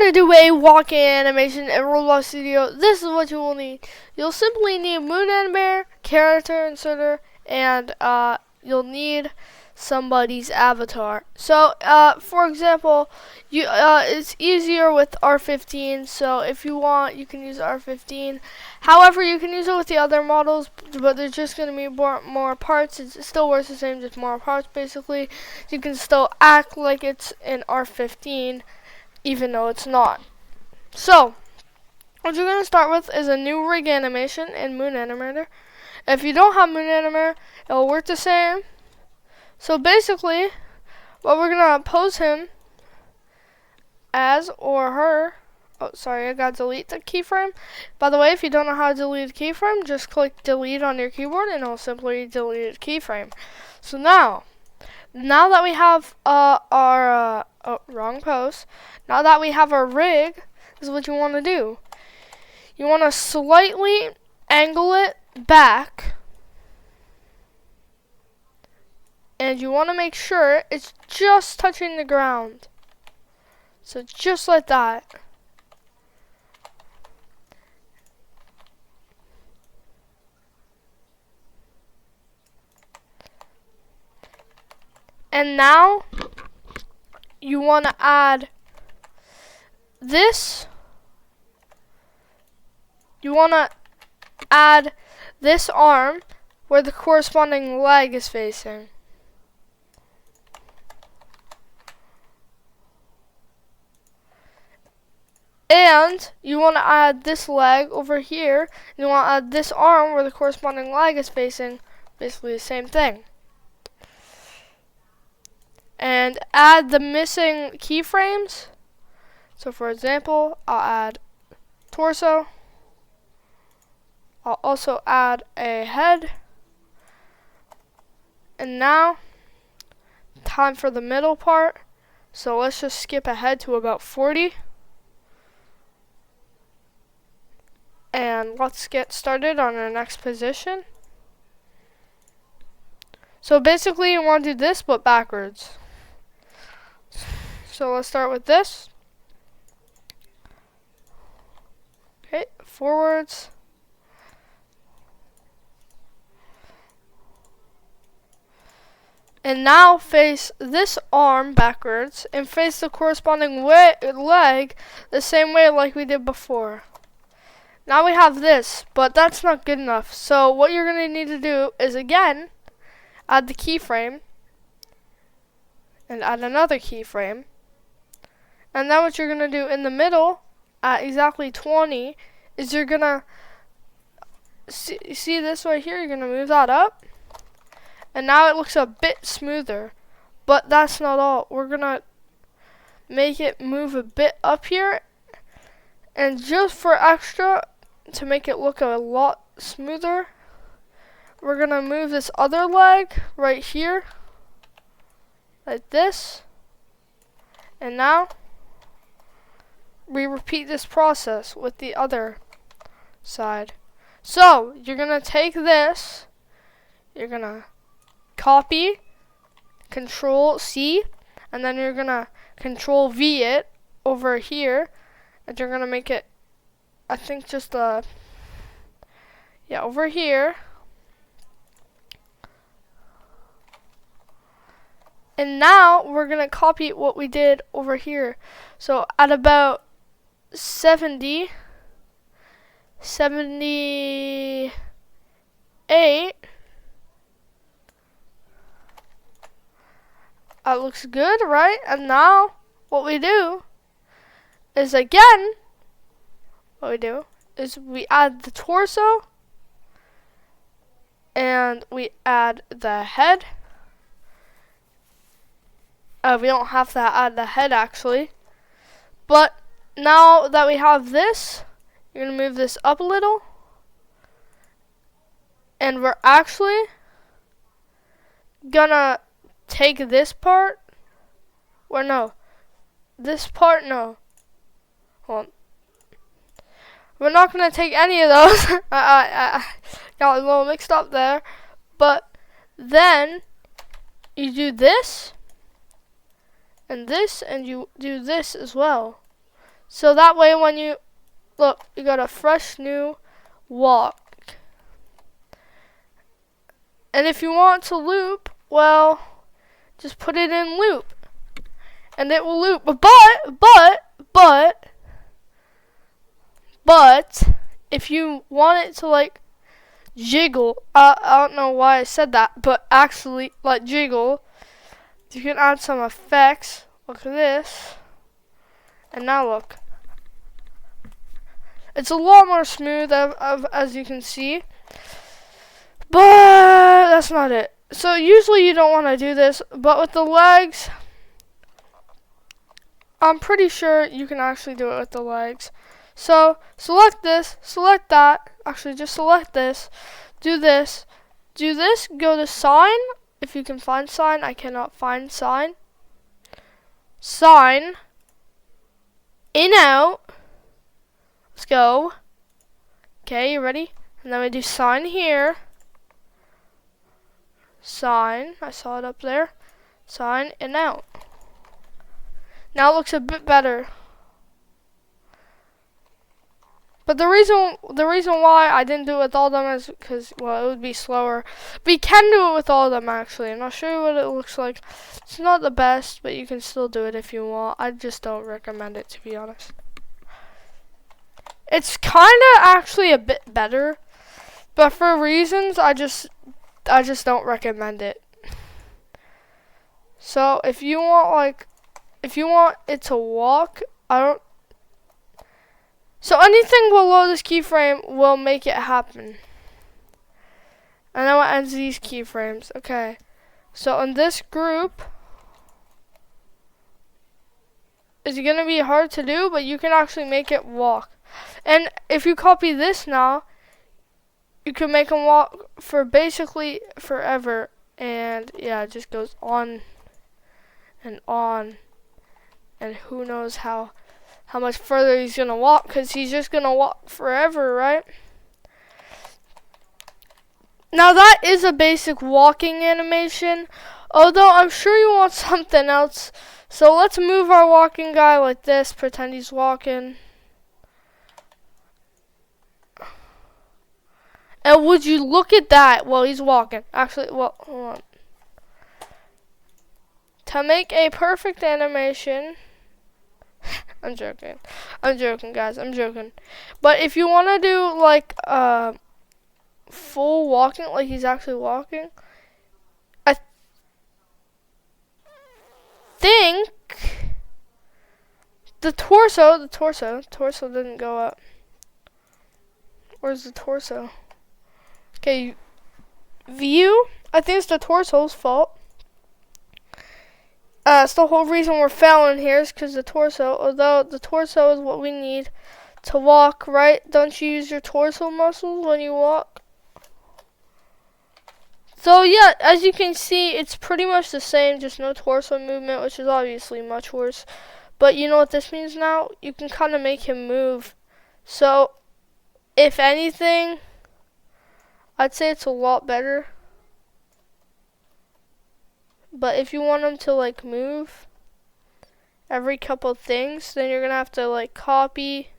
to do a walking animation in Roblox Studio, this is what you will need. You'll simply need Moon Animator, character inserter, and you'll need somebody's avatar. So for example, it's easier with R15, so if you want you can use R15. However, you can use it with the other models, but there's just going to be more parts. It still works the same, just more parts basically. You can still act like it's in R15 even though it's not. So what you're going to start with is a new rig animation in Moon Animator. If you don't have Moon Animator, it will work the same. So basically, what we're gonna pose him as, or her. Oh, sorry, I gotta delete the keyframe. By the way, if you don't know how to delete a keyframe, just click delete on your keyboard and it'll simply delete a keyframe. So now that we have our wrong pose. Now that we have our rig, this is what you want to do. You want to slightly angle it back. And you want to make sure it's just touching the ground. So just like that. And now you want to add this. You want to add this arm where the corresponding leg is facing. And you want to add this leg over here. And you want to add this arm where the corresponding leg is facing. Basically the same thing. And add the missing keyframes. So for example, I'll add torso. I'll also add a head. And now, time for the middle part. So let's just skip ahead to about 40. And let's get started on our next position. So basically you want to do this but backwards. So let's start with this. Okay, forwards. And now face this arm backwards and face the corresponding leg the same way like we did before. Now we have this, but that's not good enough. So what you're going to need to do is again, add the keyframe. And add another keyframe. And then what you're going to do in the middle, at exactly 20, is you're going to, see this right here, you're going to move that up. And now it looks a bit smoother. But that's not all. We're going to make it move a bit up here. And just for extra, to make it look a lot smoother, we're going to move this other leg right here. Like this. And now, we repeat this process with the other side. So, you're going to take this. You're going to copy, Control C, and then you're going to Control V it over here, and you're going to make it, I think just over here. And now we're going to copy what we did over here. So at about 78, that looks good, right? And now what we do is again, we add the torso and we add the head. We don't have to add the head actually. But now that we have this, you're going to move this up a little. And we're actually going to take this part. Or no. This part, no. Hold on. We're not going to take any of those. I got a little mixed up there. But then you do this. And this, and you do this as well. So that way when you look, you got a fresh new walk. And if you want to loop, well, just put it in loop. And it will loop. But if you want it to like jiggle, I don't know why I said that, but actually like jiggle, you can add some effects. Look at this. And now look. It's a lot more smooth as you can see. But that's not it. So usually you don't want to do this, but with the legs, I'm pretty sure you can actually do it with the legs. So select this, select that. Actually, just select this. Do this. Do this. Go to sign. If you can find sign. I cannot find sign. Sign. In, out. Let's go. Okay, you ready? And then we do sign here. Sign. I saw it up there. Sign in, out. Now it looks a bit better. But the reason why I didn't do it with all of them is because, well, it would be slower. But you can do it with all of them, actually. And I'll show you what it looks like. It's not the best, but you can still do it if you want. I just don't recommend it, to be honest. It's kind of actually a bit better. But for reasons, I just don't recommend it. So if you want it to walk, so anything below this keyframe will make it happen. And then it ends these keyframes. Okay. So in this group, it's gonna be hard to do, but you can actually make it walk. And if you copy this now, you can make them walk for basically forever. And yeah, it just goes on and on. And who knows how much further he's gonna walk, because he's just gonna walk forever, right? Now that is a basic walking animation, although I'm sure you want something else. So let's move our walking guy like this, pretend he's walking. And would you look at that while he's walking? Actually, well, hold on. To make a perfect animation, I'm joking, guys, I'm joking. But if you want to do like full walking, like he's actually walking, I think the torso didn't go up. Where's the torso? Okay, view. I think it's the torso's fault. It's the whole reason we're failing here is because the torso, although the torso is what we need to walk, right? Don't you use your torso muscles when you walk? So yeah, as you can see, it's pretty much the same, just no torso movement, which is obviously much worse. But you know what this means now? You can kind of make him move. So, if anything, I'd say it's a lot better. But if you want them to like move every couple things, then you're gonna have to like copy